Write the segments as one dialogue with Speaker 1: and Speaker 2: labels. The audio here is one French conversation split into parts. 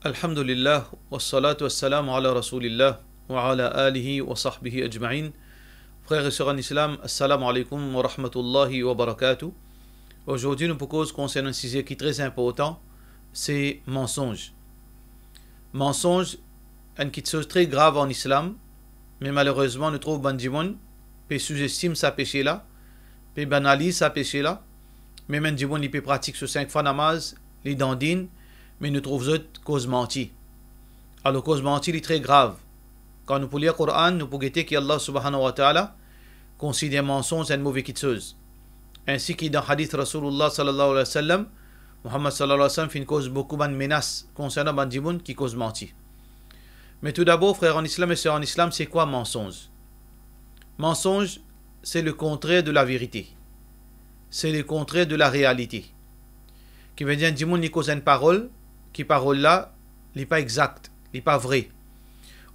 Speaker 1: Alhamdulillah, wassalatu wassalamu ala rasulillah, wa ala alihi wa sahbihi ajma'in. Frères et sœurs en islam, assalamu alaikum wa rahmatullahi wa barakatuh. Aujourd'hui, nous proposons concernant un sujet qui est très important, c'est mensonge. Mensonge, une chose très grave en islam, mais malheureusement, nous trouvons bandimon, puis sous-estime sa péché là, puis banalise sa péché là, mais même dimon, il peut pratiquer sur 5 fois namaz, les dandines, mais nous trouvons autres cause menti. Alors, cause menti est très grave. Quand nous pouvons lire le Coran, nous pouvons guetter qu'Allah subhanahu wa ta'ala considère mensonge une mauvaise chose. Ainsi que dans le hadith Rasulullah sallallahu alayhi wa sallam, Muhammad sallallahu alayhi wa sallam fait une cause beaucoup de menaces concernant bandimoun qui cause menti. Mais tout d'abord, frères en islam et sœurs en islam, c'est quoi mensonge? Mensonge, c'est le contraire de la vérité. C'est le contraire de la réalité. Qui veut dire que il cause une parole, qui parole là, n'est pas exacte, n'est pas vrai.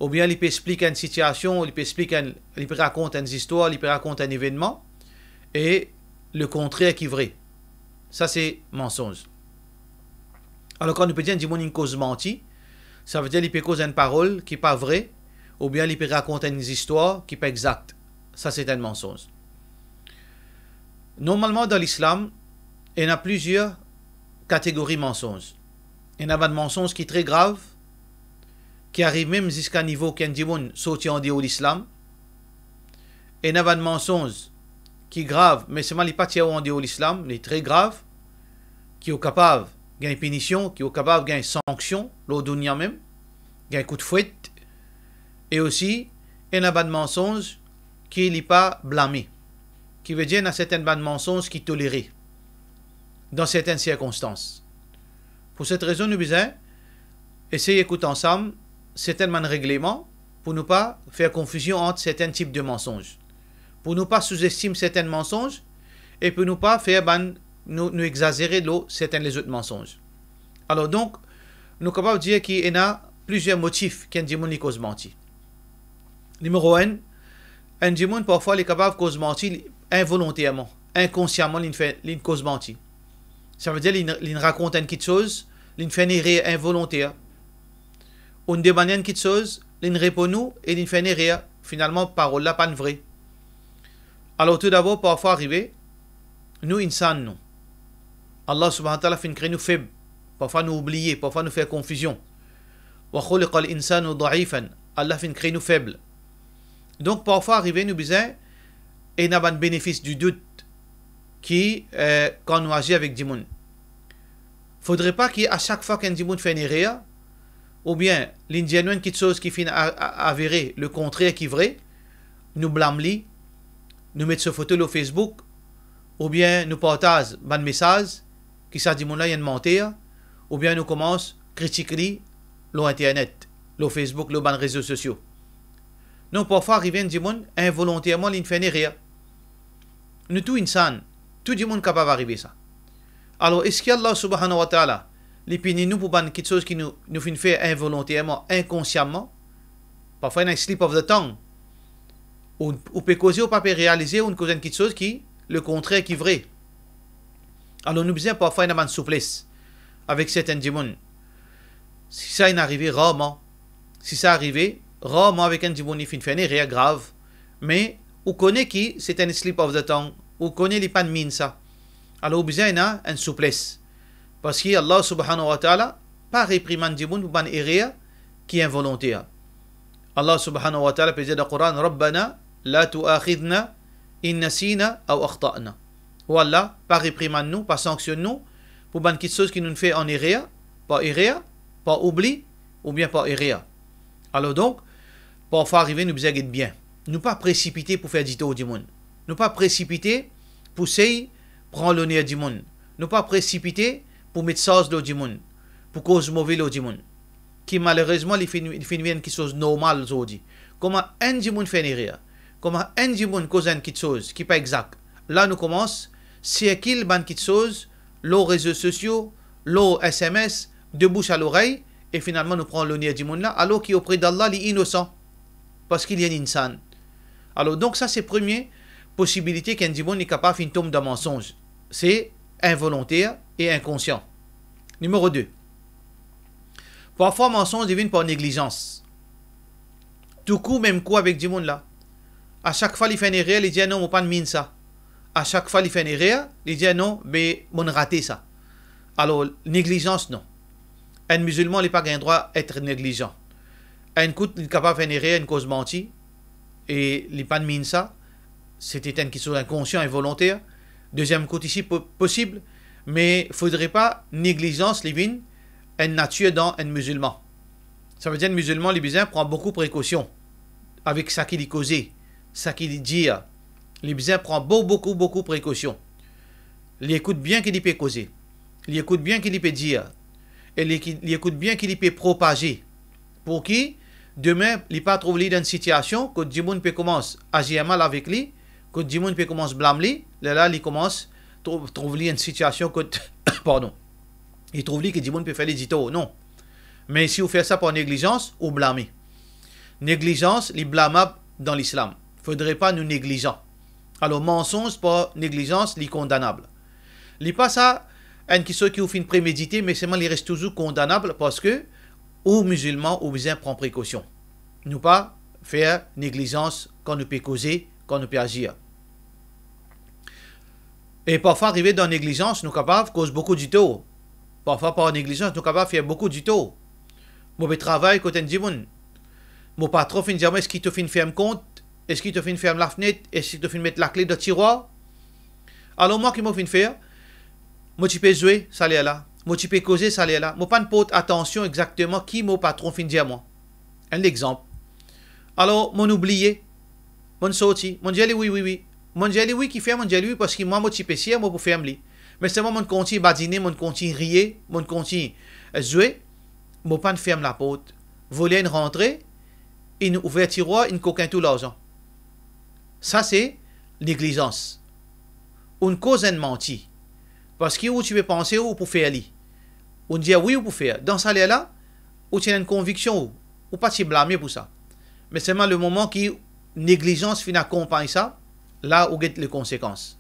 Speaker 1: Ou bien il peut expliquer une situation, il peut raconter une histoire, il peut raconter un événement, et le contraire qui est vrai. Ça c'est mensonge. Alors quand on peut dire que une cause menti, ça veut dire qu'il peut causer une parole qui n'est pas vraie, ou bien il peut raconter une histoire qui n'est pas exacte. Ça c'est un mensonge. Normalement dans l'islam, il y a plusieurs catégories de mensonges. Il y a un mensonge qui est très grave, qui arrive même jusqu'à un niveau qu'un démon sorti en dehors de l'islam. Il y a un mensonge qui est grave, mais seulement il n'est pas tiré en dehors de l'islam, il est très grave, qui est capable de gagner punition, qui est capable de gagner sanction, l'audunia même, gagner coup de fouet. Et aussi, il y a un mensonge qui n'est pas blâmé, qui veut dire qu'il y a certains mensonges qui sont tolérés dans certaines circonstances. Pour cette raison, nous devons essayer d'écouter ensemble certains règlements pour ne pas faire confusion entre certains types de mensonges, pour ne pas sous-estimer certains mensonges et pour ne pas faire nous exagérer certains les autres mensonges. Alors donc, nous sommes capables de dire qu'il y a plusieurs motifs qu'un démon cause mentir. Numéro 1, un démon parfois est capable de cause mentir involontairement, inconsciemment, il cause mentir. Ça veut dire qu'il raconte une petite chose, il fait une erreur involontaire. On demande une petite chose, il répond nous et il fait une erreur. Finalement, parole là, pas vraie. Alors tout d'abord, parfois arriver, nous insan nous. Allah subhanahu wa ta'ala fait créer nous faibles. Parfois nous oublier, parfois nous faire confusion. Wa khuliqa al-insanu da'ifan. Allah fait créer nous faibles. Donc parfois arriver nous besoin et n'a pas de bénéfice du doute qui quand nous agissons avec Dimoun. Faudrait pas qu'à chaque fois qu'un Dimoun fait une erreur, ou bien l'indienne quelque chose qui finit à avérer le contraire qui est vrai, nous blâmer, nous mettre sur photo sur Facebook, ou bien nous partage un message qui ça Dimoun là il y a une mentir, ou bien nous commence à critiquer l'internet, le Facebook, les réseaux sociaux. Donc parfois arriver un Dimoun involontairement il fait une erreur. Nous tous insan. Tout le monde est capable d'arriver ça. Alors, est-ce qu'Allah subhanahu wa ta'ala, les punit nous pour quelque chose qui nous fait faire involontairement, inconsciemment, parfois il y a un slip of the tongue, ou peut causer ou pas peut réaliser, ou une cause quelque chose qui, le contraire qui est vrai. Alors, nous besoin parfois une souplesse avec certains démons. Si ça est arrivé rarement, si ça arrive rarement avec un démon, il fait une erreur grave, mais on connaît qui c'est un slip of the tongue, ou connaît les pas de mine ça. Alors, besoin a une souplesse. Parce que Allah subhanahu wa ta'ala pas réprimande du monde pour une erreur qui est involontaire. Allah subhanahu wa ta'ala peut dire dans le Coran, Rabbana la tu'akhidna in nasina ou akhta'na. Ou Allah pas réprimande nous, pas sanctionne nous pour une quelque chose qui nous fait en erreur, pas oubli, ou bien pas erreur. Alors donc, pour faire arriver, nous besoin d'être bien. Nous pas précipiter pour faire du tout du monde. Ne pas précipiter pour essayer prendre l'honneur du monde. Ne pas précipiter pour mettre ça dans du monde. Pour cause mauvais dans du monde. Qui malheureusement, il fait quelque chose de normal aujourd'hui. Comment un du monde fait une erreur. Comment un du monde cause quelque chose qui n'est pas exact. Là, nous commençons, c'est qu'il y a quelque chose, les réseaux sociaux, les SMS, de bouche à l'oreille, et finalement, nous prenons l'honneur du monde là, alors qu'auprès d'Allah, il est innocent. Parce qu'il y a un insan. Alors, donc, ça, c'est premier. Possibilité qu'un démon est capable de faire une tombe de mensonge. C'est involontaire et inconscient. Numéro 2. Parfois, mensonge devient par négligence. Tout coup, même coup avec du monde là. À chaque fois, il fait une erreur, il dit non, on pas de mine ça. À chaque fois, il fait une erreur, il dit non, mais on a raté ça. Alors, négligence, non. Un musulman n'a pas le droit d'être négligent. Un coup, il est capable de faire une erreur, une cause mentie, et il n'a pas de mine ça. C'était un qui soit inconscient et volontaire. Deuxième coup, ici, possible, mais il ne faudrait pas négligence, les vignes, une nature dans un musulman. Ça veut dire que le musulman, les bizarres, prend beaucoup de précautions avec ça qu'il causé, ça qu'il dit. Les bizarres prend beaucoup de précautions. Il écoute bien qu'il peut causer. Il écoute bien qu'il peut dire. Et il écoute bien qu'il peut propager. Pour qui, demain, il pas trouver dans une situation que du monde peut commencer à agir mal avec lui, que du monde peut commencer à blâmer lui, là, il commence à trouver une situation que, pardon, il trouve que du monde peut faire les dito. Non. Mais si vous faites ça par négligence, vous blâmez. Négligence, il est blâmable dans l'islam. Il ne faudrait pas nous négligents. Alors, mensonge par négligence, il est condamnable. Il n'est pas ça, un qui soit qui vous fait une prémédité, mais seulement il reste toujours condamnable parce que, aux musulmans, aux besoin prendre précaution. Nous pas faire négligence quand nous peut causer, quand nous peut agir. Et parfois, arriver dans la négligence, nous sommes capables de causer beaucoup du tort. Parfois, par négligence, nous sommes capables de faire beaucoup du tort. Mon travail, quand on dit, mon patron fait dire, est-ce qu'il te fait une ferme compte? Est-ce qu'il te fait une ferme la fenêtre? Est-ce qu'il te fait mettre la clé dans le tiroir? Alors, moi, qui m'a fait faire? Moi, tu peux jouer, ça l'est là. Moi, tu peux causer, ça l'est là. Moi, pas de porte attention exactement qui mon patron fait dire moi. Un exemple. Alors, mon oublié, mon sorti, mon dit, oui. Mon dit, oui, qui fait, mon dit, oui, parce que moi, tu peux sier, moi, pour faire lui. Mais c'est moi, mon continue badiner, mon continue rier, mon continue jouer. Moi, pas de ferme la porte. Voler une rentrée, une ouvert tiroir, une coquin tout l'argent. Ça, c'est négligence. Une cause en menti. Parce que où tu veux penser ou pour faire li. On dit oui ou pour faire. Dans ça là, où tu as une conviction ou pas te blâmer pour ça. Mais seulement le moment qui négligence finit accompagne ça, là où get les conséquences.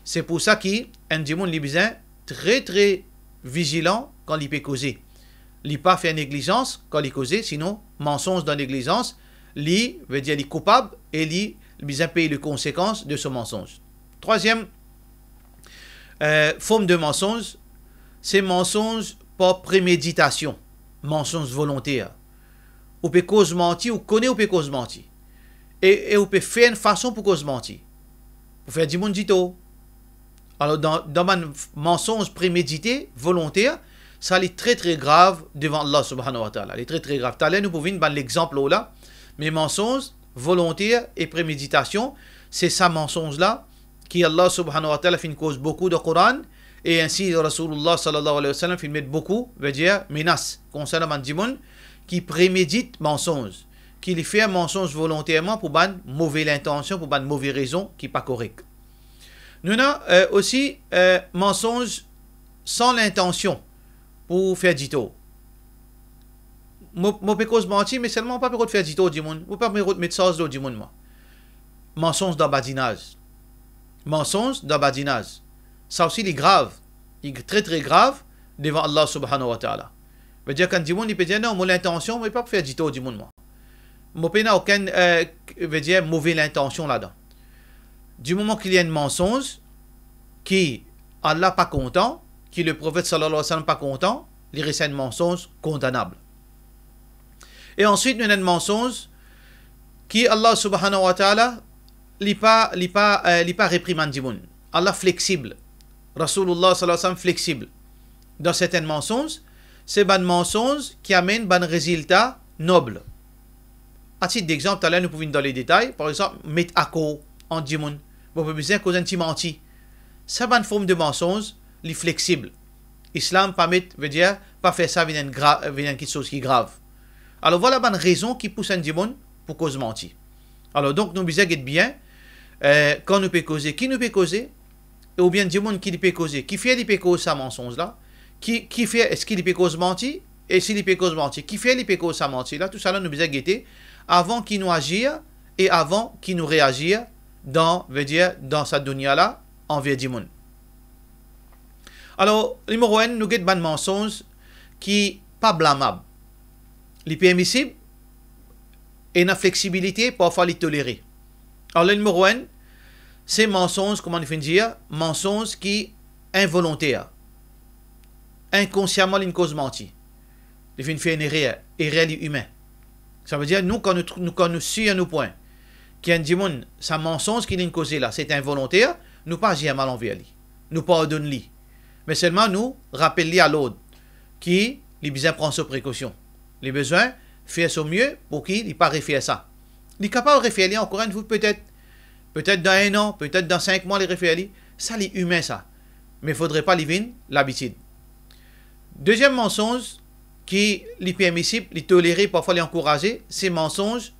Speaker 1: C'est pour ça qu'un démon les besoin très vigilant quand il peut causer. Il pas faire négligence quand il cause, sinon mensonge dans négligence, il veut dire il est coupable et il besoin payer les conséquences de ce mensonge. Troisième forme de mensonge, c'est mensonge par préméditation, mensonge volontaire. Ou peut cause mentir, ou connaît ou peut cause mentir. Et ou peut faire une façon pour cause mentir. Pour faire du monde dito. Alors dans un mensonge prémédité, volontaire, ça est très grave devant Allah subhanahu wa ta'ala. Il est très grave. Talent nous pouvons voir l'exemple là. Mais mensonge volontaire et préméditation, c'est ça mensonge là qui Allah subhanahu wa ta'ala fait une cause beaucoup de Coran et ainsi Rasulullah sallallahu alayhi wa sallam fait mettre beaucoup, veut dire menace concernant un démon qui prémédite mensonge, qui lui fait un mensonge volontairement pour une mauvaise intention, pour une mauvaise raison qui n'est pas correcte. Nous avons aussi mensonge sans l'intention pour faire du tort. Je peux cause mentir, mais seulement pas pour faire du tort du monde. Je ne peux pas mettre ça du monde. Mensonge dans badinage. Mensonge dans badinage. Ça aussi, il est grave. Il est très grave devant Allah subhanahu wa ta'ala. Veut dire quand du monde, il peut dire non, mon intention, mais pas pour faire du tort du monde. Je n'ai aucune veut dire, mauvaise intention là-dedans. Du moment qu'il y a un mensonge, qui Allah pas content, qui le prophète sallallahu alayhi wa sallam pas content, il reste un mensonge condamnable. Et ensuite, nous avons un mensonge qui Allah subhanahu wa ta'ala n'est pas réprimande du monde. Allah flexible. Rasulullah sallallahu alayhi wa sallam flexible. Dans certains mensonges, c'est un mensonge qui amène un résultat noble. À titre d'exemple, nous pouvons dans les détails, par exemple, mettre à cause en du monde. Vous pouvez dire qu'on a menti. C'est une forme de mensonge, li flexible. Islam veut dire pas faire ça avec quelque chose qui est grave. Alors voilà une raison qui pousse un démon pour cause mentir. Alors donc nous besoin d'être bien quand nous peut causer, qui nous peut causer, ou bien démon qui peut causer, qui fait peut causer ça mensonge là, qui fait est-ce qu'il peut cause mentir et s'il peut cause mentir, qui fait peut cause ça mentir là, tout ça là nous besoin guetter avant qu'il nous agir et avant qu'il nous réagir dans cette dunya là envers démon. Alors, numéro 1, nous avons un mensonge qui n'est pas blâmable. les permissibles et la flexibilité, parfois les tolérer. Alors, le numéro 1, c'est mensonge, comment on fait dire, mensonge qui est involontaire. Inconsciemment, une cause mentie. Il fait une erreur, erreur humain. Ça veut dire, nous, quand nous suivons nos points, qu'il y a un démon, sa mensonge qui est une cause là, c'est involontaire, nous pas agir mal envers lui. Nous pardonnons lui. Mais seulement nous rappelons à l'autre qui, les besoin prend ses précautions. Les besoins, faire son mieux pour qu'il n'ait pas refaire ça. Il est capable de refaire encore une fois, peut-être dans 1 an, peut-être dans 5 mois, les refaire. Ça, c'est humain, ça. Mais il ne faudrait pas livrer l'habitude. Deuxième mensonge, qui est permissible, les tolérer, parfois les encourager, c'est mensonge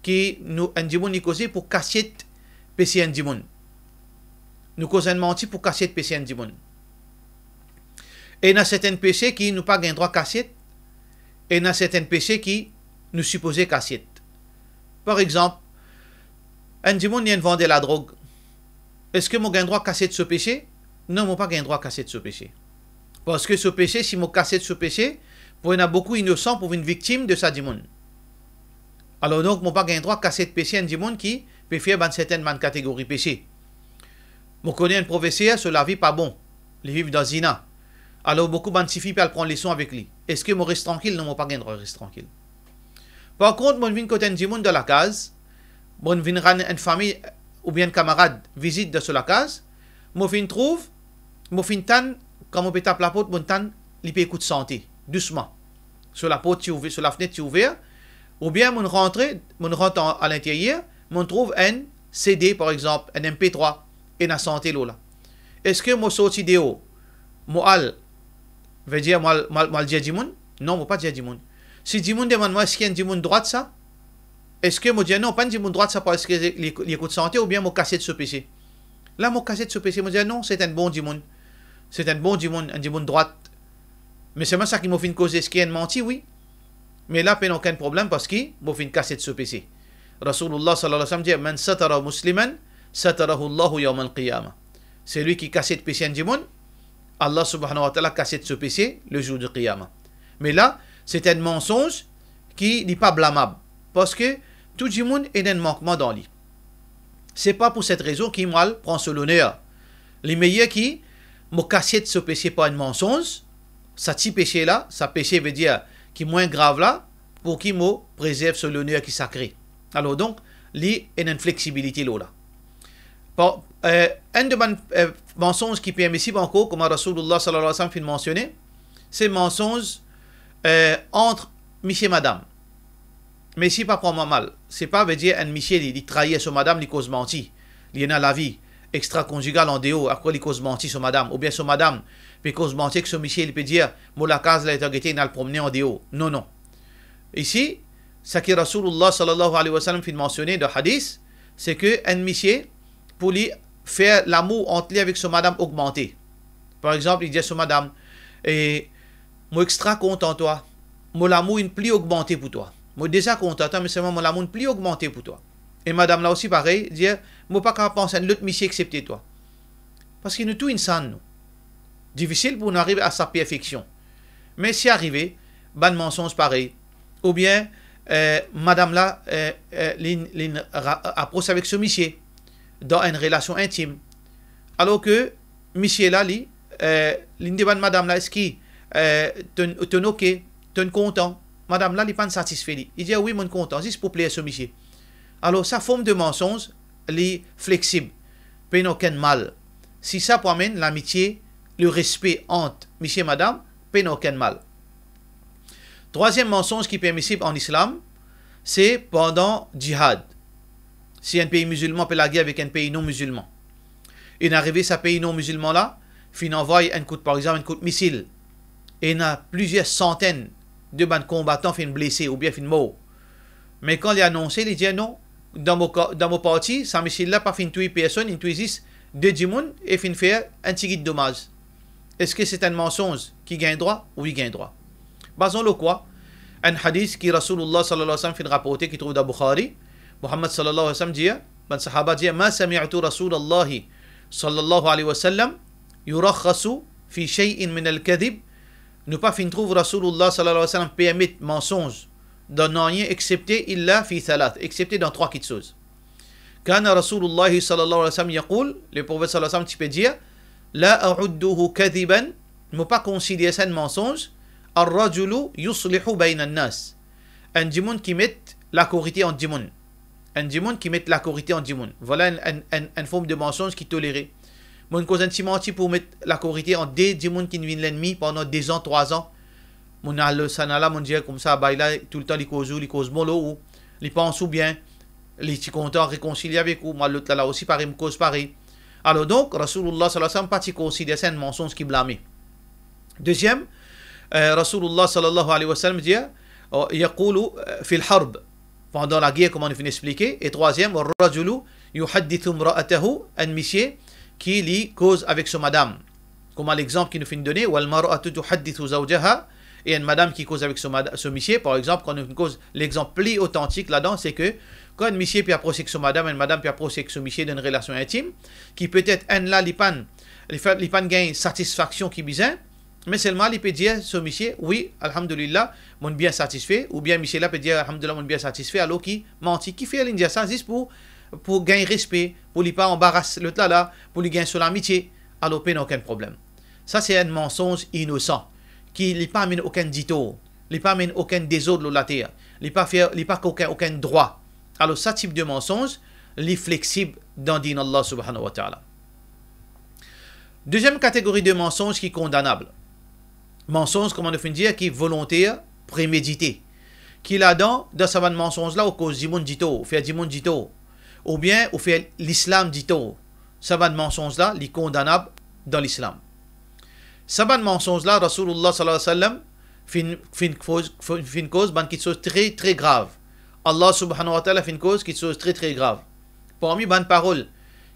Speaker 1: qui nous ont causé pour casser péché un dimon. Nous causons menti pour casser péché un dimon. Et il y a certains péchés qui nous pas gain droit casser, et il y a certains péchés qui nous supposés casser. Par exemple, un dimon vient vendre la drogue. Est-ce que moi gain droit casser de ce péché? Non, moi pas gain droit casser de ce péché. Parce que ce péché, si moi casser de ce péché, pour y en a beaucoup innocents pour une victime de sa dimon. Alors donc, moi pas gain droit casser de péché un dimon qui peut faire dans certaines catégories péché. Moi connais un professeur, cela vie pas bon. Il vit dans zina. Alors beaucoup de filles peuvent prendre les leçons avec lui. Est-ce que moi reste tranquille? Non, moi pas gain droit reste tranquille. Par contre, moi viens côté un dimon de la case, moi viens rendre une famille ou bien un camarade visite de la case, moi viens trouve, moi viens tan, quand moi peut taper la porte, moi tan, il peut écouter santé, doucement. Sur la porte ouverte, sur la fenêtre ouverte, ou bien mon rentre à l'intérieur, mon trouve un CD par exemple, un MP3 et la santé là. Est-ce que moi sorti de haut, moi veut dire moi dire Dimoun? Non, moi pas dire Dimoun. Si Dimoun demande moi est-ce qu'il y a un Dimoun droite ça? Est-ce que moi dis non, pas un Dimoun droite ça parce que l'écoute santé ou bien moi casser de ce péché? Là moi casser de ce péché, moi dis non, c'est un bon Dimoun. C'est un bon Dimoun, un Dimoun droite. Mais c'est moi ça qui m'a fait une cause, est-ce qu'il y a un menti? Oui. Mais là, il n'y a aucun problème parce qu'il m'a fait une cassette de ce péché. Rasulullah sallallahu alayhi wa sallam dit Man satara musliman, satarahu Allahu yawm al-qiyamah. C'est lui qui casse de péché un dimon, Allah subhanahu wa ta'ala casse de ce péché le jour du qiyamah. Mais là, c'est un mensonge qui n'est pas blâmable. Parce que tout dimon est un manquement dans lui. C'est pas pour cette raison qu'il mal prend sur l'honneur. Les meilleurs qui m'ont cassé de ce péché par un mensonge, ça petit péché là, ça péché veut dire qui est moins grave là, pour qui mo préserve ce l'honneur qui est sacré. Alors donc, il y a une flexibilité là. Un de mes mensonges qui est permissible encore, comme Rasulullah sallallahu alayhi wa sallam fait mentionner, c'est le mensonge entre monsieur et madame. Mais si pas prendre mal, c'est pas veut dire un monsieur il trahit sur madame, il cause menti. Il y en a la vie extra-conjugale en déo, à quoi il cause menti sur madame, ou bien sur madame, puis cause menti que ce monsieur il peut dire, moi la case là est arrêtée, il a le promener en déo. Non, non. Ici, ce que Rasulullah sallallahu alayhi wa sallam fait mentionner dans le hadith, c'est que un monsieur, pour lui faire l'amour entre lui avec son madame augmenté. Par exemple, il dit à son madame, et moi extra content toi, moi l'amour est plus augmenté pour toi. Moi déjà content, mais seulement mon l'amour est plus augmenté pour toi. Et madame là aussi pareil, dit, moi pas qu'à penser à l'autre monsieur excepté toi. Parce qu'il nous tout insane, nous. Difficile pour nous arriver à sa perfection. Mais si arrivé, ban mensonge pareil. Ou bien, madame là, approche avec ce monsieur dans une relation intime. Alors que, monsieur là, l'une des madame là, est-ce qu'il est ok, est content? Madame là, il n'est pas satisfait. Il dit, oui, mon content, juste pour plaire à ce monsieur. Alors, sa forme de mensonge, elle est flexible. Pas aucun mal. Si ça promène l'amitié, le respect entre monsieur et madame, pas aucun mal. Troisième mensonge qui est permissible en islam, c'est pendant djihad. Si un pays musulman fait la guerre avec un pays non musulman, il est arrivé à ce pays non musulman là, il envoie un coup, par exemple, un coup de missile, et il y a plusieurs centaines de combattants qui sont blessés ou bien qui sont morts. Mais quand il a annoncé, il dit non, dans mon parti, ce missile là pas fin tuer personne, il tue juste deux djimoun et fin faire un petit dommage. Est-ce que c'est un mensonge qui gagne droit? Oui, il gagne droit. Basons-le quoi? Un hadith qui Rasulullah sallallahu alayhi wa sallam fait rapporter qui trouve dans Bukhari. Muhammad sallallahu alayhi wa sallam dit, ben sahaba dit, ma sami'tu Rasulullah sallallahu alayhi wa sallam yurakhasu fi shay'in min al-kadhib. Nous pas fin trouve Rasulullah sallallahu alayhi wa sallam permettre mensonge dans rien excepté illa fi thalath, excepté dans trois petites choses. Kana Rasulullah sallallahu alayhi wa sallam yaqul, le prophète sallallahu alayhi wa sallam peut dire, la a'udduhu kadhiban, ne pas considérer ça un mensonge, ar-rajulu yuslihu bayna an-nas. Un djimoun qui met la corité en djimoun. Un djimoun qui met la corité en djimoun. Voilà une forme de mensonge qui est tolérée. Mon cause un petit menti pour mettre la corité en des djimoun qui viennent l'ennemi pendant 2 ans, 3 ans. Mon al sanala mon dire comme ça bah là tout le temps les cause molo ou les pense ou bien les petits contents réconcilier avec ou moi l'autre là aussi pareil me cause pareil. Alors donc Rasulullah sallallahu alayhi wa sallam pas considérer c'est un mensonge qui blâmé. Deuxième, Rasulullah sallallahu alayhi wa sallam dit yaqulu fi al-harb, pendant la guerre comme on vient d'expliquer. Et troisième, rajulu yuhaddithu imra'atahu, un monsieur qui lui cause avec son madame, comme l'exemple qui nous fait donner, wal mar'atu tuhaddithu zawjaha, et une madame qui cause avec son monsieur. Par exemple, quand on cause l'exemple plus authentique là-dedans, c'est que quand un monsieur peut approcher avec son madame, une madame peut approcher avec son monsieur d'une relation intime, qui peut-être un là lipan gagne satisfaction qui bizarre, mais seulement il peut dire ce monsieur, oui, alhamdulillah, mon bien satisfait, ou bien monsieur là peut dire alhamdulillah, mon bien satisfait, alors qui mentit, qui fait l'india ça juste pour gagner respect, pour lui pas embarrasser l'autre là, pour lui gagner sur l'amitié, alors il n'y a aucun problème. Ça c'est un mensonge innocent, qui ne pas amène aucun dito, ne pas amène aucun désordre la terre, ne pas aucun droit. Alors ce type de mensonge, est flexible dans din Allah subhanahu wa ta'ala. Deuxième catégorie de mensonge qui est condamnable. Mensonge, comme on a fait dire, qui est volontaire, prémédité. Qui là-dedans, dans ce mensonge-là, au cause du monde dito, fait du monde dito, ou bien au fait l'islam dito. Ce mensonge-là, il est condamnable dans l'islam. Ce mensonge-là, Rasulullah sallallahu alayhi wa sallam, fait une cause, quelque chose très très grave. Allah subhanahu wa ta'ala fait une cause, quelque chose très très grave. Parmi les paroles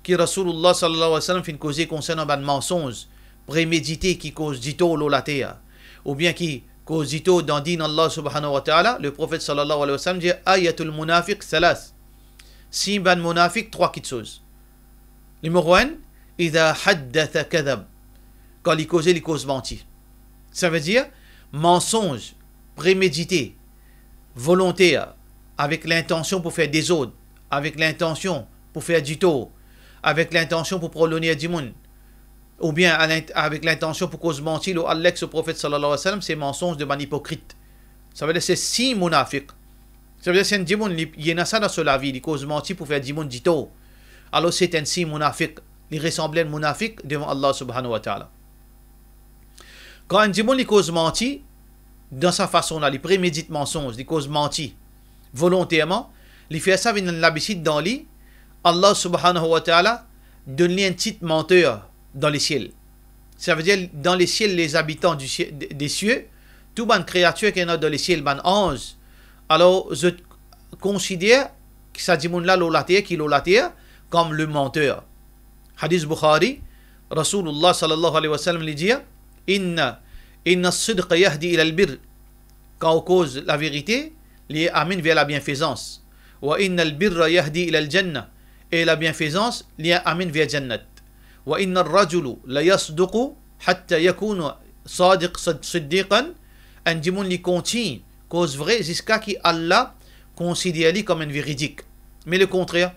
Speaker 1: qui Rasulullah sallallahu alayhi wa sallam fait une cause concernant un mensonge prémédité qui cause dito la terre, ou bien qui cause dito dans din Allah subhanahu wa ta'ala, le prophète sallallahu alayhi wa sallam dit ayatul munafiq salas. Si ban munafiq, trois petites choses. Numéro 1, idha haddatha kadhab. Quand il cause menti. Ça veut dire mensonge prémédité, volontaire, avec l'intention pour faire des ordres, avec l'intention pour faire du tort, avec l'intention pour prolonger du monde, ou bien avec l'intention pour cause mentir, ou Alex au prophète sallallahu alayhi wa sallam, c'est mensonge de man hypocrite. Ça veut dire c'est si munafiq. Ça veut dire c'est un démon, il y en a ça dans la vie, il cause mentir pour faire du monde du tort. Alors c'est un si munafiq, il ressemble à un munafiq devant Allah subhanahu wa ta'ala. Quand un démon il cause mentir, dans sa façon-là, il prémédite mensonge, il cause mentir volontairement, il fait ça avec l'habitude dans lui, Allah subhanahu wa ta'ala donne-lui un petit menteur dans les ciels. Ça veut dire dans les ciels, les habitants des cieux, tout bonne créature qui est dans les ciels, ban ange. Alors je considère que ça dit là la terre comme le menteur. Hadith Bukhari, Rasulullah sallallahu alayhi wa sallam lui dit inna as-sidqa yahdi ila al-birr. Quand on cause la vérité, il amène vers la bienfaisance. Wa inna al-birra yahdi ila al-jannah. Et la bienfaisance, il amène vers Jannat. Wa inna ar-rajulu la yasduqu hatta yakuna sadiq siddiqan. Un démon li continue cause vrai jusqu'à qui Allah considère lui comme un véridique. Mais le contraire,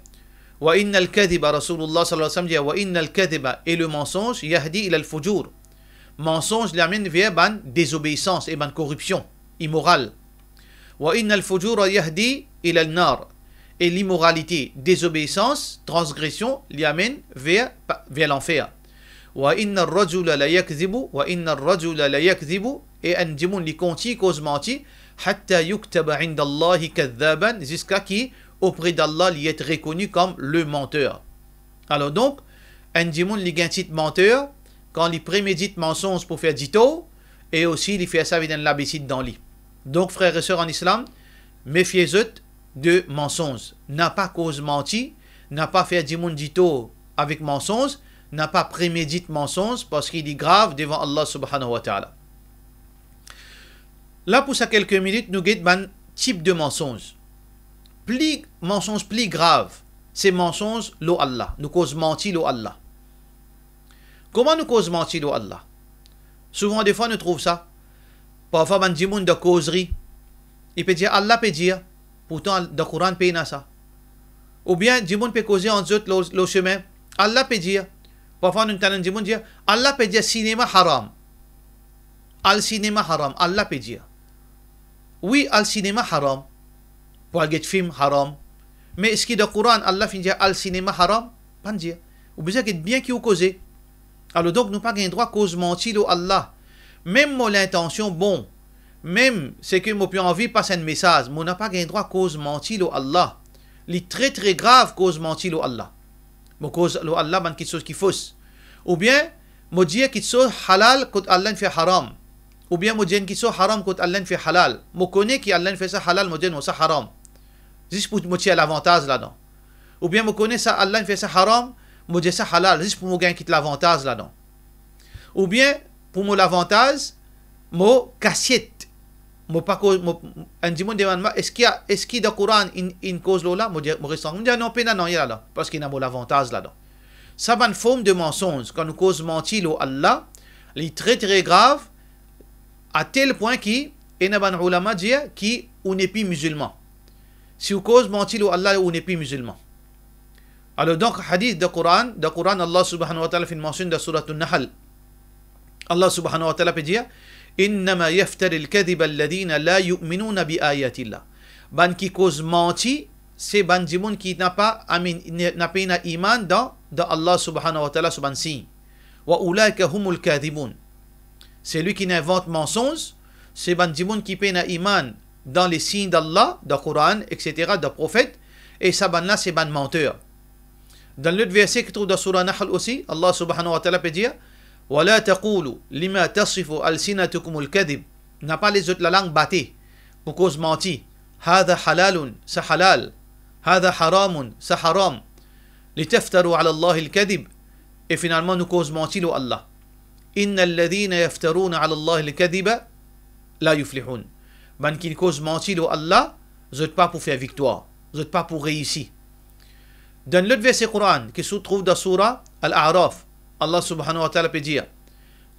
Speaker 1: wa inna al-kadhiba, Rasulullah sallallahu alayhi wa sallam dit wa inna al-kadhiba, et le mensonge yahdi ila al-fujur. Mensonge l'amène vers ban désobéissance et ban corruption immorale. Wa inna al-fujura yahdi ila al-nar, et l'immoralité, désobéissance, transgression l'amène vers l'enfer. Wa inna ar-rajula la yakdhibu wa inna ar-rajula la yakdhibu, et un démon li continue cause menti hatta yuktaba 'inda Allahi kadhaban, jusqu'à qui auprès d'Allah il est reconnu comme le menteur. Alors donc un démon li gagne titre menteur quand il prémédite mensonge pour faire du tort, et aussi il fait ça avec une l'habitude dans lui. Donc frères et sœurs en islam, méfiez-vous de mensonges. N'a pas cause menti, n'a pas fait du monde du tort avec mensonge, n'a pas prémédite mensonge, parce qu'il est grave devant Allah subhanahu wa ta'ala. Là pour ça quelques minutes, nous guettons un type de mensonge. Mensonge plus grave, c'est mensonge lo Allah. Nous cause mentir lo Allah. Comment nous cause mentir lo Allah? Souvent des fois nous trouvons ça. Parfois, on dit de causerie. Il peut dire Allah peut dire. Pourtant, dans le Coran, peut dire ça. Ou bien, Djimoun peut causer en eux le chemin. Allah peut dire. Parfois, nous entendons Djimoun dire Allah peut dire cinéma haram. Al cinéma haram. Allah peut dire. Oui, al cinéma haram. Pour aller film haram. Mais est-ce que dans le Coran, Allah finit dire al cinéma haram? Pas dire. Ou bien, c'est bien qui vous causer. Alors, donc, nous n'avons pas le droit de cause mentir à Allah. Même moi, l'intention, bon. Même c'est que moi, plus envie de passer un message. Moi, n'a pas le droit de cause mentir à Allah. C'est très, très grave cause mentir à Allah. Moi, cause à Allah, c'est quelque chose qui est fausse. Ou bien, moi, dire quelque chose halal quand Allah fait haram. Ou bien, moi, dire quelque chose haram quand Allah fait halal. Moi, connais qu'Allah fait ça halal, moi, dire non, ça haram. Juste pour me tirer l'avantage là-dedans. Ou bien, moi, connais ça, Allah fait ça haram. Moi, dis ça halal, juste pour me gagner l'avantage là-dedans. Ou bien, pour moi, l'avantage, moi, cassette. Moi, pas cause, un dimanche demande, est-ce qu'il y a dans le Coran une cause là? Moi, je reste non, pas non, il y a là, parce qu'il y a l'avantage là-dedans. Ça, c'est une forme de mensonge. Quand nous cause mentir à Allah, c'est très, très grave, à tel point qu'il y a un ulama dit qu'on n'est plus musulman. Si vous cause mentir à Allah, on n'est plus musulman. Alors donc, hadith de Coran, Allah subhanahu wa ta'ala fait une mention de surat An-Nahl. Allah subhanahu wa ta'ala peut dire Innama yaftari al-kadhiba alladhina la yu'minuna bi ayatillah. Ban qui cause mentir, c'est ban dimoun qui n'a pas iman dans Allah subhanahu wa ta'ala subhanahu signe. Wa ulaika humul kadhibun. C'est lui qui invente mensonge, c'est ban dimoun qui n'a iman dans les signes d'Allah, dans le Coran, etc., dans le prophète, et ça ban là, c'est ban menteur. Dans l'autre verset qui trouve dans Surah Nahl aussi, Allah subhanahu wa ta'ala peut dire وَلَا تَقُولُوا لِمَا تَصِفُ أَلْسِنَتُكُمُ الْكَذِبِ. N'a pas les autres la langue battée pour cause mentir. هَذَا حَلَالٌ ça halal. هَذَا حَرَامٌ ça haram. لِتَفْتَرُوا عَلَى اللَّهِ الْكَذِبِ. Et finalement nous cause mentir à Allah. إِنَّ الَّذِينَ يَفْتَرُونَ عَلَى اللَّهِ الْكَذِبَ لَا يُفْلِحُونَ. Ben qui cause mentir à Allah, vous n'êtes pas pour faire victoire. Vous n'êtes pas pour réussir. Dans l'autre verset Coran qui se trouve dans Surah Al-A'raf, Allah subhanahu wa ta'ala peut dire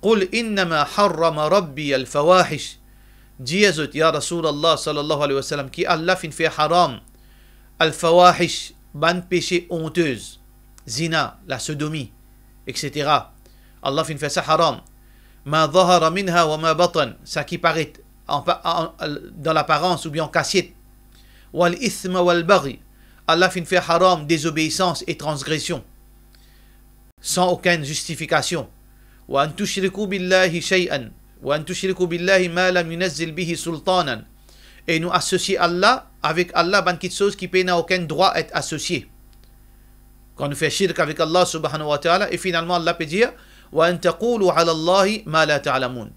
Speaker 1: قُلْ إِنَّمَا حَرَّمَ رَبِّيَ الْفَوَاحِشِ. Dis ya Rasulallah sallallahu alayhi wa sallam qui Allah fin fait haram al-fawahish, ban péché honteuse, zina, la sodomie, etc. Allah fin fait ça haram. Ma dhahara minha wa ma batan, ça qui paraît dans l'apparence ou bien en cassette. Wal ithma wal baghi, Allah fin fait haram désobéissance et transgression. Sans aucune justification. Wa an tushriku billahi shay'an. Wa an tushriku billahi ma lam yunazzil bihi sultanan. Et nous associer Allah avec Allah, ban quelque chose qui n'a aucun droit à être associé. Quand nous faisons shirk avec Allah subhanahu wa ta'ala, et finalement Allah peut dire wa an taqulu ala Allahi ma la ta'lamun.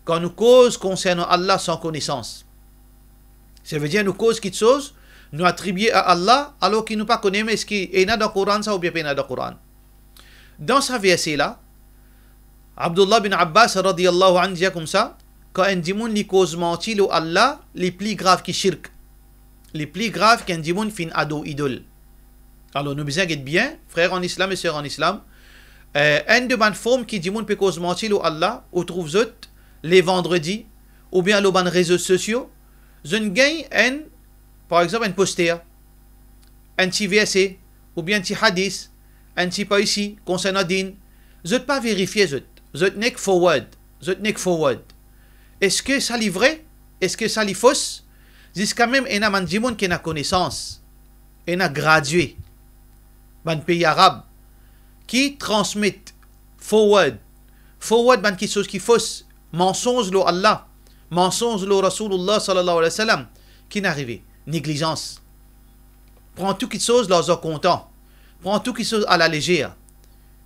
Speaker 1: Quand nous cause concernant Allah sans connaissance. Ça veut dire nous cause quelque chose, nous attribuer à Allah alors qu'il nous pas connaît, mais est-ce qu'il est dans le Coran ça ou bien pas dans le Coran. Dans ce verset-là, Abdullah bin Abbas radiyallahu anhu dit comme ça, quand un dimoun li cause mentir à Allah, les plus graves qui shirk. Les plus graves qu'un dimoun fin ado idole. Alors nous besoin d'être bien, frères en islam et sœurs en islam. Un de bonnes formes qui dimoun peut cause mentir à Allah, ou trouve autres les vendredis, ou bien les bonnes réseaux sociaux, je gagne par exemple un poster, un petit verset, ou bien un petit hadith, un petit pas ici, concernant din, je ne pas vérifier, je n'ai que forward. Est-ce que ça est vrai? Est-ce que ça est fausse? Jusqu'à même, il y a un gens qui a connaissance, il a gradué, dans le pays arabe, qui transmettent forward, dans quelque chose qui est fausse, mensonge lo Allah, mensonge lo Rasulullah sallallahu alayhi wa sallam, qui n'est arrivé, négligence. Prends tout quelque chose dans un content. Prends tout quelque chose à la légère.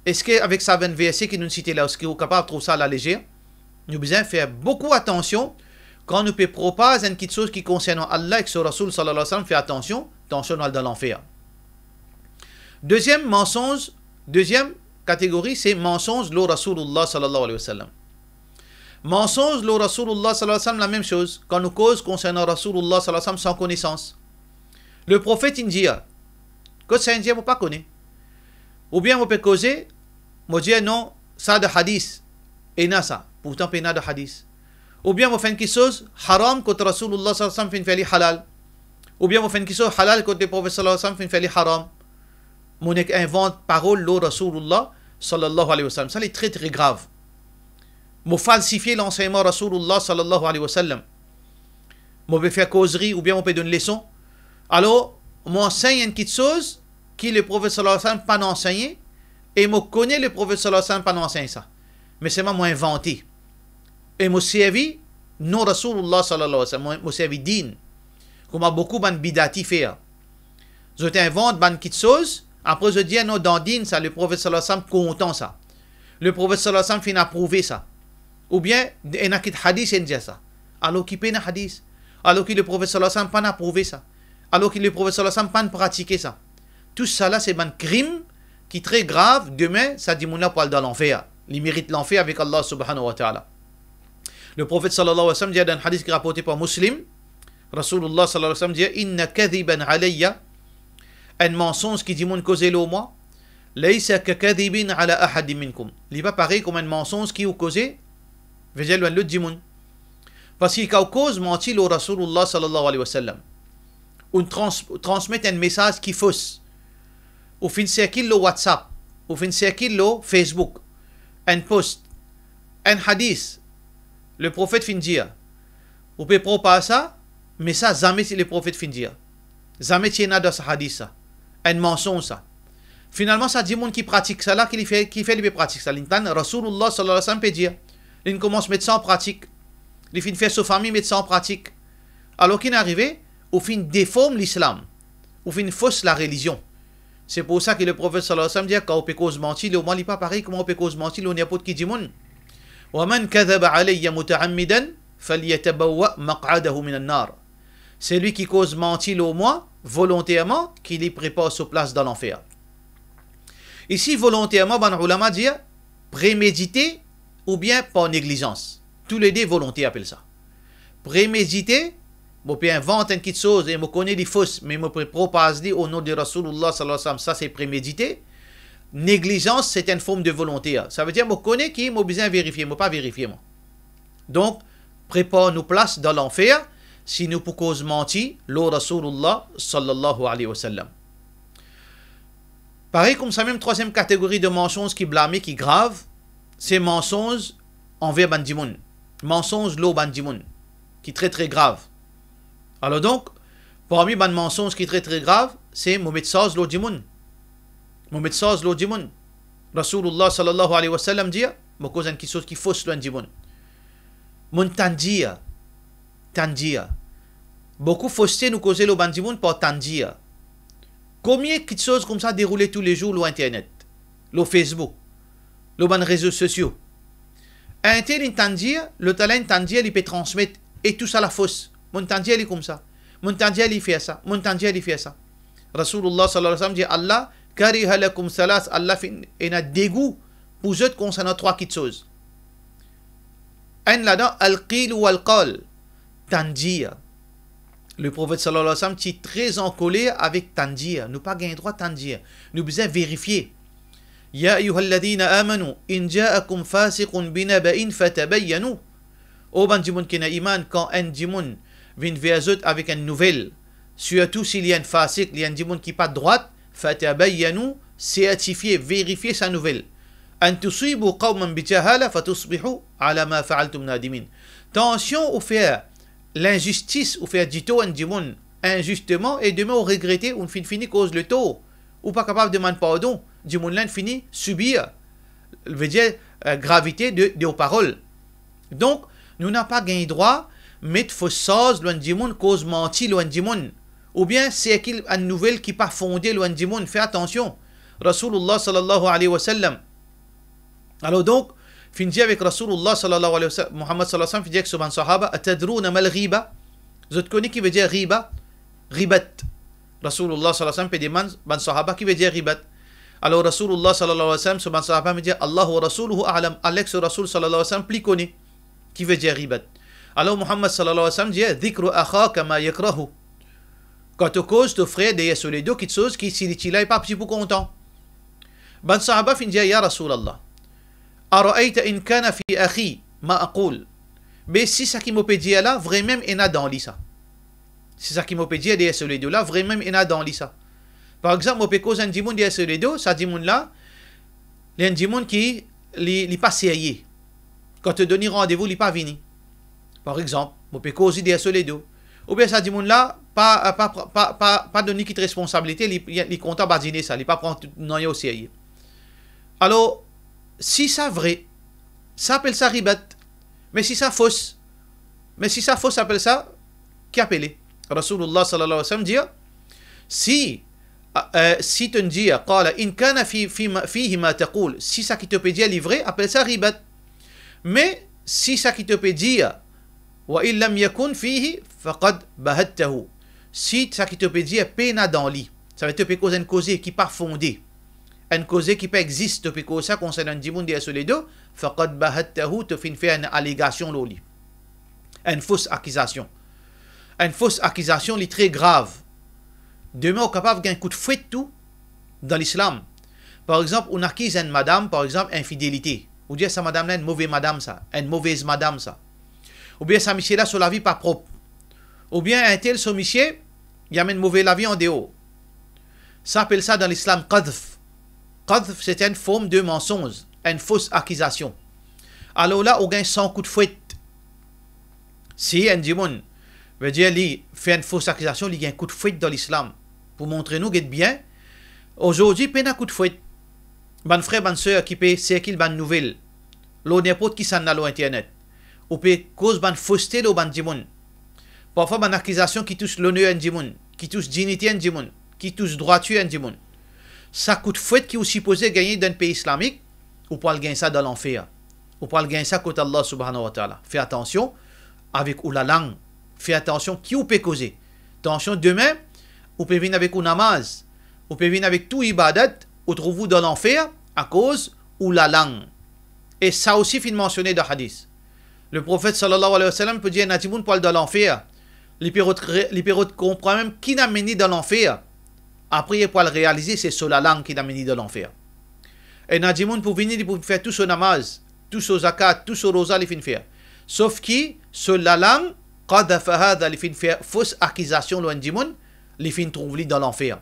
Speaker 1: Est-ce qu'avec ça 20 versets qui nous citent là, est-ce qu'on est capable de trouver ça à la légère? Nous devons faire beaucoup attention quand nous pouvons proposer quelque chose qui concerne Allah et que ce Rasul sallallahu alayhi wa sallam fait attention dans l'enfer. Deuxième catégorie, c'est mensonge lo Rasulullah sallallahu alayhi wa sallam. Mensonge lo Rasulullah sallallahu alayhi wa sallam, la même chose. Quand nous cause concernant Rasulullah sallallahu alayhi wa sallam sans connaissance. Le prophète indien, que c'est indien, vous ne connaissez pas. Ou bien vous pouvez causer, vous dire non, ça de hadith, et n'a ça, pourtant pas de hadith. Ou bien vous faites quelque chose haram contre Rasulullah sallallahu alayhi wa sallam fin halal. Ou bien vous faites quelque chose halal contre le prophète sallallahu alayhi wa sallam fin haram. Mon invente parole de Rasulullah sallallahu alayhi wa sallam. Ça c'est très très grave. Vous falsifiez l'enseignement Rasulullah sallallahu alayhi wa sallam. Vous pouvez faire causerie ou bien vous pouvez donner une leçon. Alors, m'enseigne une petite chose qui le prophète sallallahu alayhi wa sallam pas enseigné et moi connais le prophète sallallahu alayhi wa sallam pas enseigné ça. Mais c'est moi inventé. Et moi servi non Rasulullah sallallahu alayhi wa sallam, moi servi din. Comme beaucoup de bidati fait. Je t'invente une petite chose, après je dis non dans din ça le prophète sallallahu alayhi wa sallam content ça. Le prophète sallallahu alayhi wa sallam fin approuvé ça. Ou bien il y a un hadith qui dit ça. Alors qui peut un hadith? Alors que le prophète sallallahu alayhi wa sallam pas approuvé ça. Alors que le prophète sallallahu alayhi wa sallam pas pratiqué ça. Tout ça là c'est un crime qui est très grave. Demain ça dit mon pour aller dans l'enfer. Il mérite l'enfer avec Allah subhanahu wa ta'ala. Le prophète sallallahu alayhi wa sallam dit dans un hadith qui est rapporté par Muslim, Rasulullah sallallahu alayhi wa sallam dit inna kadhiban alayya, un mensonge qui dit mon causé le moi, laysa ka kadhibin ala ahadin minkum. Il n'est pas pareil comme un mensonge qui est causé, veut dire le dit mon. Parce qu'il cause mentir au Rasulullah sallallahu alayhi wa sallam. On transmet un message qui est fausse. Ou fin circule le WhatsApp, ou fin circule le Facebook, un post, un hadith. Le prophète fin dire. Vous pouvez propager ça, mais ça jamais si le prophète fin dire. Jamais il y a dans ce hadith ça. Un mensonge ça. Finalement ça dit monde qui pratique ça là, qui fait il pratique ça. L'intan Rasulullah sallallahu alayhi wa sallam peut dire. Il commence à mettre ça en pratique. Il fin faire sa famille mettre ça en pratique. Alors qu'il est arrivé, au fin déforme l'islam. Au fin fausse la religion. C'est pour ça que le prophète sallallahu alayhi wa sallam dit quand on peut cause mentir, le monde n'est pas pareil comment on peut cause mentir, on n'y a pas de qui dit monde. وَمَنْ كَذَبَ عَلَيَّ مُتَعَمِّدًا فَلْيَتَبَوَّأْ مَقْعَدَهُ مِنَ النَّارِ. C'est lui qui cause mentir au moi, volontairement, qui lui prépare sa place dans l'enfer. Ici, volontairement, les ulama disent prémédité ou bien par négligence. Tous les deux volontaires appellent ça. Prémédité, je peux inventer une petite chose et je connais des fausses, mais je peux propager au nom de Rasulullah sallallahu alayhi wa sallam, ça c'est prémédité. Négligence, c'est une forme de volonté. Ça veut dire que je connais qui, je besoin vérifier, je pas vérifier. Moi. Donc, prépare nos places dans l'enfer si nous pouvons cause mentir, le Rasulullah sallallahu alayhi wa sallam. Pareil comme ça, même troisième catégorie de mensonges qui blâment, qui grave, c'est mensonges envers Bandimoun. Mensonges l'eau Bandimoun, qui est très très grave. Alors donc, parmi les mensonges qui est très très grave, c'est Mohamed Saz l'eau Dimoun. Mohamed Saz l'eau Dimoun. Rasulullah sallallahu alayhi wa sallam dit, je cause une chose qui fausse l'eau Dimoun. Mon tandia. Beaucoup fausseté nous causer l'eau Bandimoun par tandia. Combien de choses comme ça déroulent tous les jours sur Internet, sur Facebook, sur les réseaux sociaux. Un tel tandia, le talent tandia, il peut transmettre et tout ça la fausse. Mon tandia il est comme ça. Mon tandia il fait ça. Mon tandia il fait ça. Rasulullah sallallahu alayhi wa sallam dit Allah kariha lakum salas, Allah est un dégoût pour eux concernant trois petites choses. Un là-dedans, al-qil ou al-qal, tandia. Le prophète sallallahu alayhi wa sallam est très en colère avec tandia. Nous pas gagné droit tandia. Nous besoin vérifier. Ya ayyuhalladhina amanu in ja'akum fasiqun binaba'in fatabayyanu. Au bandimoun qui n'a iman quand un dimoun vient vers eux avec une nouvelle, surtout s'il y a un fasiq, il y a un dimoun qui pas de droite, fatabayyanu, certifier, vérifier sa nouvelle. An tusibu qawman bijahala fatusbihu ala ma fa'altum nadimin. Attention au faire l'injustice ou faire du tort un dimoun injustement et demain on regretter ou fini cause le tort ou pas capable de demander pardon, dimoun là fini subir veut dire gravité de aux paroles. Donc nous n'avons pas gagné droit mettre fausse chose loin dimoun cause menti loin dimoun ou bien c'est qu'il une nouvelle qui pas fondée loin dimoun. Fais attention. Rasulullah sallallahu alayhi wa sallam. Alors donc finit avec Rasulullah sallallahu alayhi wa sallam, Muhammad sallallahu alayhi wa sallam, finit avec ce ban sahaba, atadrouna mal riba. Vous connaissez qui veut dire riba? Ribat. Rasulullah sallallahu alayhi wa sallam, peut dire ban sahaba qui veut dire ribat. Alors Rasulullah sallallahu alayhi wa sallam, ce ban sahaba me dit Allah wa rasuluhu a'lam. Alex Rasul sallallahu alayhi wa sallam, plus connu. Qui veut dire ribat. Alors Muhammad sallallahu alayhi wa sallam dit dhikru akhaka ma yakrahu. Quand tu causes ton frère derrière sur les deux petites choses qui s'il est là, il pas petit peu content. Ban sahaba finit ya Rasulallah. أرأيت إن كان في أخي ما أقول Mais si ça qui m'a dit là, vraiment, il y a dans l'isa. Si ça qui m'a dit derrière ce les deux là, vraiment, il y a dans l'isa. Par exemple, moi, peux causer un dimoun derrière ce les deux, ça dimoun là, il y a un dimoun qui n'est pas sérieux. Quand tu donnes rendez-vous, il n'est pas venu. Par exemple, moi, peux causer derrière ce les deux. Ou bien ça dimoun là, pas donner qui responsabilité, il est content de dîner ça, il n'est pas prendre non au sérieux. Alors, si ça vrai, ça appelle ça ribat. Mais si ça fausse, ça appelle ça qui appelé. Rasulullah sallallahu alayhi wa sallam dit, si tu dis, qala in kana fihi ma taqul, si ça qui te peut dire livré, appelle ça ribat. Mais si ça qui te peut dire, wa in lam yakun fihi faqad bahattahu, si ça qui te peut dire pena dans lit, ça va te peut causer une cause qui pas fondée, une cause qui pas existe, te peut causer ça concernant un dimoun de sur les deux, faqad bahattahu, te fin faire une allégation loli, une fausse accusation. Une fausse accusation est très grave. Demain, on est capable d'un coup de fouet tout dans l'islam. Par exemple, on accuse une madame, par exemple, infidélité. Ou dire ça madame là, une mauvaise madame ça, une mauvaise madame ça. Ou bien ça monsieur là sur la vie pas propre. Ou bien un tel sur monsieur, il y a une mauvaise la vie en dehors. Ça appelle ça dans l'islam qadf. Qadf, c'est une forme de mensonge, une fausse accusation. Alors là, on gagne 100 coups de fouet. Si un dimoun veut dire, il fait une fausse accusation, il y a un coup de fouet dans l'islam. Pour montrer nous, bien, aujourd'hui, il y a un coup de fouet. Ban frère, ban soeur qui peut circuler ban nouvelle. L'on n'importe qui s'en a sur internet. Ou peut cause ban fausseté dans ban dimoun. Parfois, ban accusation qui touche l'honneur en dimoun, qui touche dignité en dimoun, qui touche droiture en dimoun. Ça coup de fouet qui est supposé gagner dans un pays islamique, ou pour le gagner ça dans l'enfer. Ou pour le gagner ça contre Allah subhanahu wa ta'ala. Fais attention avec ou la langue. Fais attention qui vous peut causer. Attention, demain, vous pouvez venir avec une namaz, vous pouvez venir avec tout ibadat, ou trouvez-vous dans l'enfer à cause ou la langue. Et ça aussi, il mentionné dans le hadith. Le prophète sallallahu alayhi wa sallam peut dire, Natimoun parle dans l'enfer. Les pérotes comprennent même qui n'a mené dans l'enfer. Après, il peut le réaliser, c'est sur la langue qui n'a mené dans l'enfer. Et Natimoun pour venir, pour faire tout son namaz, tout son zakat, tout son rosa, il finit faire. Sauf qui, sur la langue, qadafahad, il finit faire fausse accusation, loin de dimoun, il finit trouver dans l'enfer.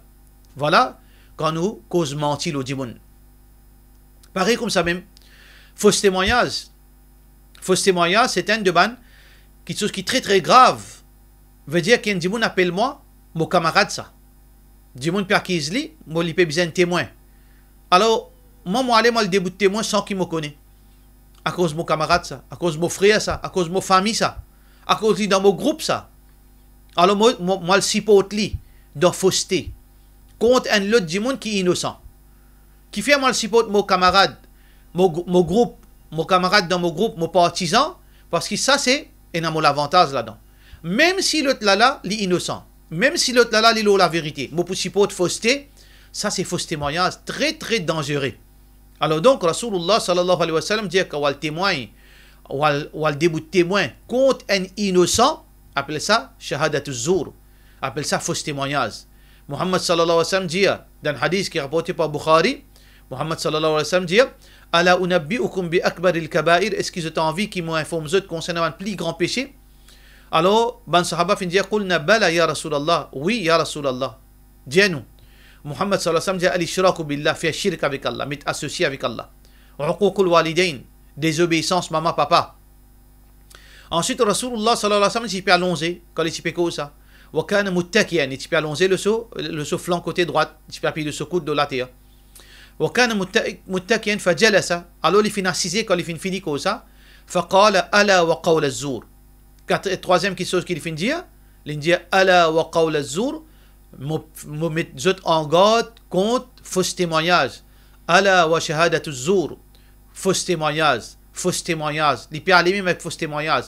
Speaker 1: Voilà, quand nous cause mentir au dimoun. Pareil comme ça même, fausse témoignage. Fausse témoignage, c'est un de ban, quelque chose qui est très très grave. Veut dire qu'un dimoun appelle moi, mon camarade ça. Dimoun peut accuser, moi il peut besoin de témoin. Alors, moi aller moi le début de témoin sans qu'il me connaisse. À cause de mon camarade ça, à cause de mon frère ça, à cause de mon famille ça, à cause de dans mon groupe ça. Alors moi le supporte lui dans fausseté contre un autre du monde qui est innocent. Qui fait moi le support mon camarade, mon groupe, mon camarade dans mon groupe, mon partisan, parce que ça c'est un avantage là-dedans. Même si l'autre là, il est innocent, même si l'autre là, il a la vérité, mon support fausseté, ça c'est fausse témoignage, très très dangereux. Alors donc, Rasulullah sallallahu alayhi wa sallam dit qu'on témoigne, ou le début de témoin contre un innocent, appelle ça shahadatul zour, appelle ça fausse témoignage. Muhammad sallallahu alayhi wa sallam dit, dans le hadith qui est rapporté par Bukhari, Muhammad sallallahu alayhi wa sallam dit, Ala unabbi'ukum bi akbaril kaba'ir, est-ce qu'ils ont envie qu'ils m'informent concernant un plus grand péché? Alors, ban sahaba fin dire, qulna bala ya Rasulallah, oui ya Rasulallah, dis-nous. Muhammad sallallahu alayhi wa sallam dit al-ishraku billah, faire shirk avec Allah, mettre associé avec Allah. Uququl walidain, désobéissance maman papa. Ensuite Rasulullah sallallahu alayhi wa sallam il peut allonger quand il peut comme ça. Wa kana muttakiyan, il peut allonger le saut flanc côté droite, il peut appuyer le saut coude de la terre. Wa kana muttakiyan fajalasa, alors il finit assisé quand il finit comme ça. Faqala ala wa qawl az-zur. Troisième chose qu'il finit dire, il dit ala wa qawl az-zur. Me mettre en garde contre fausse témoignage. Ala wa shahadatu zour. Fausse témoignage. Fausse témoignage. Il peut aller même avec fausse témoignage.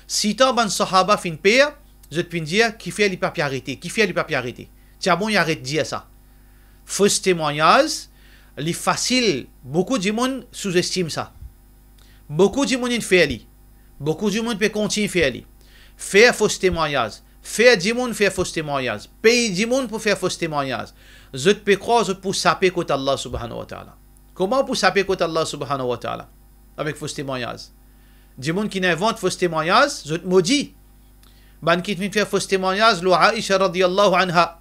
Speaker 1: Si tu as un sahaba fin pire, je te dire qui fait les papiers arrêtés. Qui fait les papiers arrêtés. Tiens bon, il arrête de dire ça. Fausse témoignage, c'est facile. Beaucoup de monde sous-estime ça. Beaucoup de monde fait. Beaucoup de monde peut continuer à faire. Faire fausse témoignage. Faire du monde faire fausse témoignage. Payer du monde pour faire fausse témoignage. Je peux croire que pour saper contre Allah subhanahu wa ta'ala. Comment pour saper contre Allah subhanahu wa ta'ala? Avec fausse témoignage. Des gens qui inventent faux témoignages, ils maudits. Ban qui fait faux témoignages, lo Aïcha radiyallahu anha.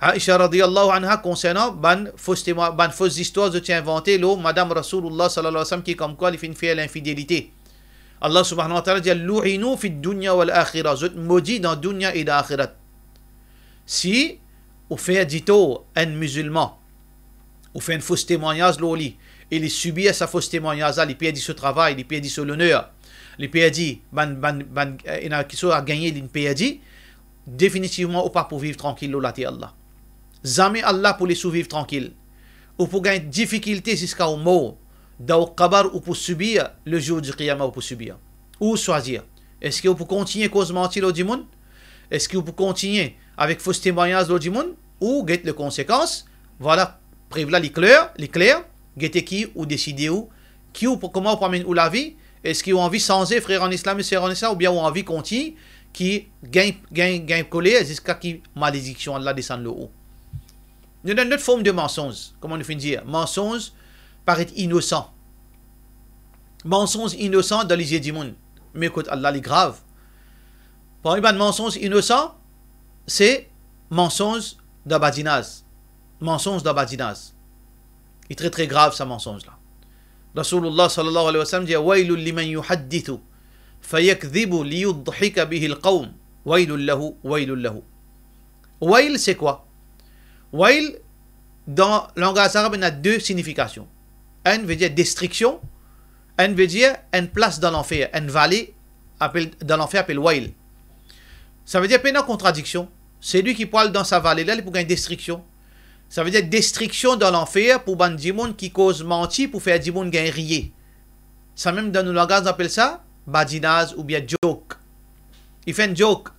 Speaker 1: Aïcha radiyallahu anha concernant ban fausses histoires de inventé lo Madame Rasulullah sallallahu alayhi wa sallam qui comme quoi il fait l'infidélité. Allah subhanahu wa ta'ala dit lu'inu fi dunya wal akhirah. Ils maudits dans dunya et dans akhirat. Si on fait dito un musulman, on fait un faux témoignage loli, il subit à sa fausse témoignage, il perd ce travail, il perd ce l'honneur, il perd il a qui soit à gagner, il perd définitivement ou pas pour vivre tranquille là Allah. Jamais Allah pour les survivre tranquille. Ou pour gagner difficulté jusqu'à au mort, dans le qabar ou pour subir le jour du qiyamah ou pour subir. Ou choisir. Est-ce que vous pouvez continuer à cause mentir au monde? Est-ce que vous pouvez continuer avec faux témoignages au monde? Ou get les conséquences? Voilà, prévla l'éclair, get qui ou décider où, qui ou comment vous promène ou la vie? Est-ce qu'ils ont envie de changer frère en islam et sœur en islam ou bien ont envie de continuer qui gagne collé jusqu'à qui malédiction Allah descend le haut. Nous avons une autre forme de mensonge, comment on fait dire? Mensonge paraît innocent. Mensonge innocent dans les yeux du monde. Mais écoute, Allah est grave. Par exemple, mensonge innocent, c'est mensonge d'abadinaz. Mensonge d'abadinaz. Il est très très grave, ce mensonge-là. Rasulullah sallallahu alayhi wa sallam dit Wailul liman yuhaddithu fayakdhibu liyudhika bihi al-qawm. Wailul lahu, wailul lahu. Wail, c'est quoi? Wail, dans le langage arabe, il y a deux significations. Un veut dire destruction, un veut dire une place dans l'enfer, une vallée dans l'enfer appelle Wail. Ça veut dire pas une contradiction. C'est lui qui parle dans sa vallée là, il pour gagner destruction. Ça veut dire destruction dans l'enfer pour ban du monde qui cause mentir pour faire du monde gagner rier. Ça même dans le langage on appelle ça badinage ou bien joke. Il fait un joke.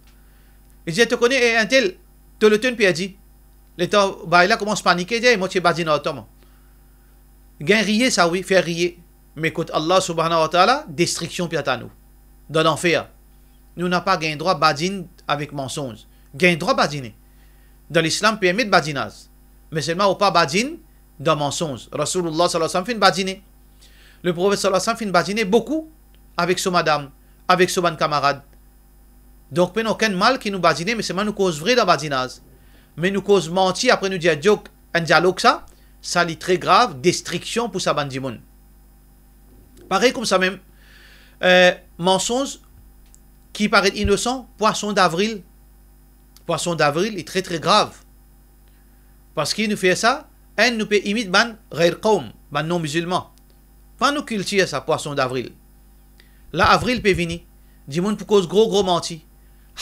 Speaker 1: Il dit tu connais un tel, tu le tenu perdu. L'état, bah, il commence à paniquer, il dit, moi, tu es badina automne. Gain rier, ça oui, faire rier. Mais écoute, Allah subhanahu wa ta'ala, destruction piata nous. Dans l'enfer. Nous n'avons pas gain droit badine avec mensonge. Gain droit badiner. Dans l'islam, permet de badinage. Mais seulement, ou pas badine dans mensonge. Rasulullah sallallahu alayhi wa sallam fait badiner. Le prophète sallallahu alayhi wa sallam fait badiner beaucoup avec son madame, avec son camarade. Donc, il n'y a aucun mal qui nous badine, mais seulement nous cause vrai dans badinage. Mais nous cause mentir, après nous dire un dialogue ça est très grave, destruction pour sa bande du monde. Pareil comme ça même, mensonge qui paraît innocent, poisson d'avril. Poisson d'avril est très très grave. Parce qu'il nous fait ça, un nous peut imiter ban ghair qawm, ban non musulman. Pas nous cultiver ça, poisson d'avril. Là, avril peut venir. Du monde pour cause gros menti.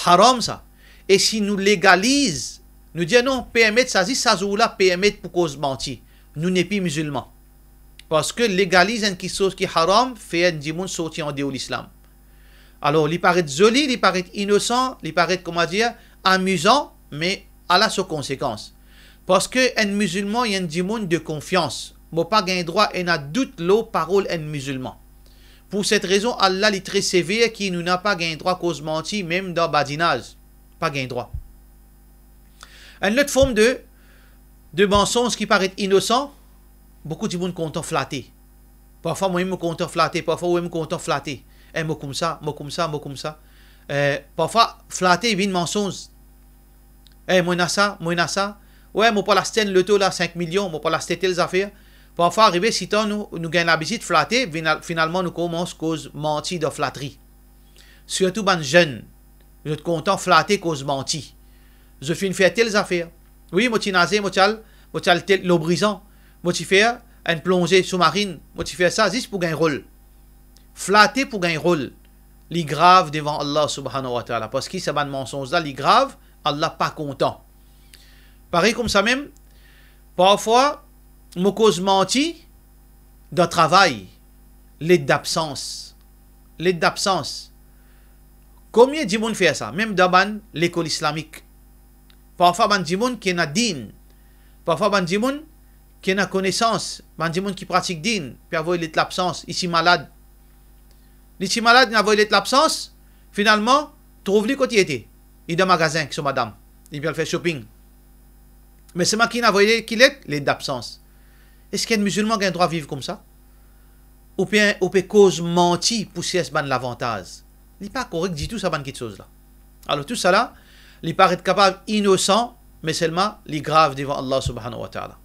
Speaker 1: Haram ça. Et si nous légalise, nous disons non, permettre ça, ça là, permettre pour cause mentir. Nous n'est plus musulmans. Parce que légalise une chose qui est haram, fait un dimoun sortir en dehors de l'islam. Alors, il paraît joli, il paraît innocent, il paraît, comment dire, amusant, mais à la ses conséquences. Parce que un musulman, il y a un dimoun de confiance. Mais pas gain droit, et n'a doute l'eau parole un musulman. Pour cette raison, Allah est très sévère qui nous n'a pas gain droit cause mentir, même dans badinage. Pas gain droit. Une autre forme de mensonge qui paraît innocent, beaucoup de gens content flatté. Parfois, moi, je me content flatté. Parfois, moi, je me content flatté. Et moi, comme ça, moi, comme ça, moi, comme ça. Parfois, flatté, il vient de mensonge. Moi, n'a ça, moi, n'a ça. Ouais, moi, pas la stène, le taux, là, 5 millions, moi, pas la stène, telles affaires. Parfois, arrivé, si nous gagnons l'habitude de flatter, finalement, nous commençons à cause mentir de flatterie. Surtout, les jeunes, je suis content flatter cause mentir. Je fais une faire telles affaires. Oui, moi, je suis nazé, moi, je suis l'eau brisant. Moi, je fais une plongée sous-marine. Moi, je fais ça juste pour gagner un rôle. Flatter pour gagner un rôle. Les grave devant Allah subhanahu wa ta'ala. Parce que ça va de mensonge là, les grave, Allah pas content. Pareil comme ça même, parfois, je cause mentir dans le travail. L'aide d'absence. L'aide d'absence. Combien de gens fait ça? Même dans l'école islamique. Parfois, il y a des gens qui ont din. Parfois, il y a des gens qui ont connaissance. Il y a des gens qui pratiquent din. Puis avoir l'absence. Ici malade. Ici malade, il a envoyé l'absence. Finalement, trouve-le quand il était. Il est dans le magasin avec son madame. Il vient faire shopping. Mais c'est moi qui a envoyé qu'il est, l'aide d'absence. Est-ce qu'un musulman a le droit de vivre comme ça? ou bien cause menti pour si ban l'avantage. Il n'est pas correct du tout ça ban quelque chose là. Alors tout ça là, il paraît être capable innocent, mais seulement il est grave devant Allah subhanahu wa ta'ala.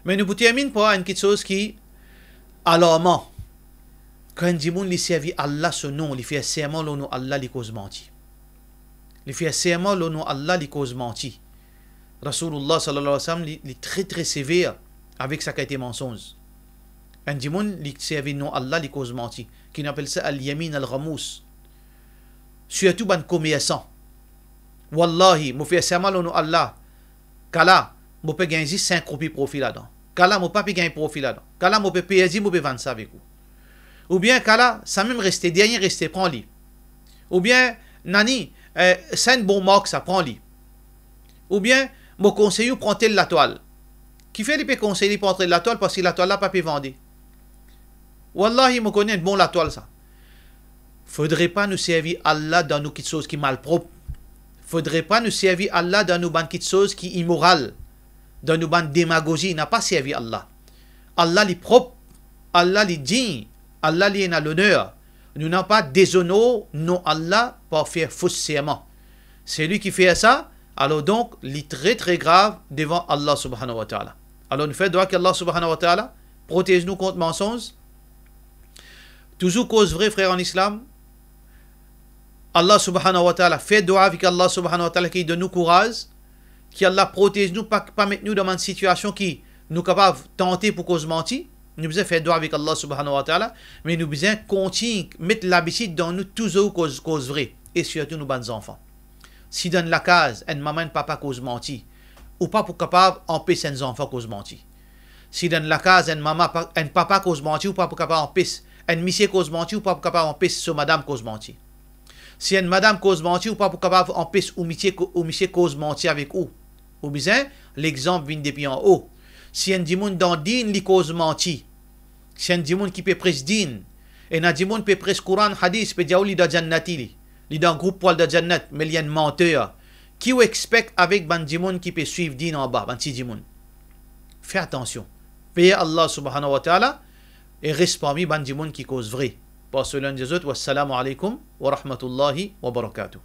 Speaker 1: Mais nous pouvons pas une quelque chose qui alarmant. Quand dit moun li servi Allah ce nom, il fait serment le nom Allah li cause menti. Il fait serment le nom Allah li cause menti. Rasulullah sallallahu alayhi wa sallam il est très très sévère avec sa qualité mensonge. Un dit moun li servi le nom Allah li cause menti, qui appelle ça al-yamin al-ghamous. Surtout ban commerçant. Wallahi, mo fait serment le nom Allah. Kala, mo peut gagner 5 roupies profit là-dedans. Kala, mo pas gagner profit là-dedans. Kala, mo peut payer, mo peut vendre ça avec vous. Ou bien, Kala, ça même rester, dernier rester, prends-li. Ou bien, Nani, c'est une bonne marque, ça prend-li. Ou bien, mon conseiller prend la toile. Qui fait les conseiller pour entrer la toile parce que la toile là pas pu vendre. Wallahi, je connais une bonne la toile ça. Faudrait pas nous servir Allah dans nos petites choses qui malpropres. Faudrait pas nous servir Allah dans nos petites choses qui immorales. Dans nos bandes démagogie, n'a pas servi Allah. Allah est propre, Allah est digne. Allah lui a l'honneur. Nous n'avons pas déshonoré non Allah pour faire faux serment. C'est lui qui fait ça. Alors donc, il est très très grave devant Allah subhanahu wa ta'ala. Alors nous faisons droit qu'Allah subhanahu wa ta'ala protège-nous contre mensonges. Toujours cause vrai frère en islam. Allah subhanahu wa ta'ala fait droit avec Allah subhanahu wa ta'ala qui donne nous courage. Qu'Allah protège nous, pas mettre nous dans une situation qui nous capable de tenter pour cause mentir. Nous devons faire droit avec Allah subhanahu wa ta'ala, mais nous devons continuer, mettre l'habitude dans nous toujours cause vraie, et surtout nos bons enfants. Si dans la case, une maman et papa cause menti, ou pas pour capable empêcher nos enfants cause menti. Si dans la case, une maman et papa cause menti, ou pas pour capable empêcher, une monsieur cause menti, ou pas pour capable empêcher son madame cause menti. Si une madame cause menti, ou pas pour capable empêcher ou monsieur cause menti avec ou. Ou bien, l'exemple vient depuis en haut. Si un dimoun dans din li cause menti, si un dimoun qui peut presse din, et un dimoun peut presse Coran, hadith, peut dire li da jannati li dans groupe poil de jannat, mais il y a un menteur. Qui ou expecte avec ban dimoun qui peut suivre din en bas, ban si dimoun. Fais attention. Payez Allah subhanahu wa ta'ala, et reste parmi ban dimoun qui cause vrai. Pour cela, des autres, wassalamu alaikum wa rahmatullahi wa barakatuh.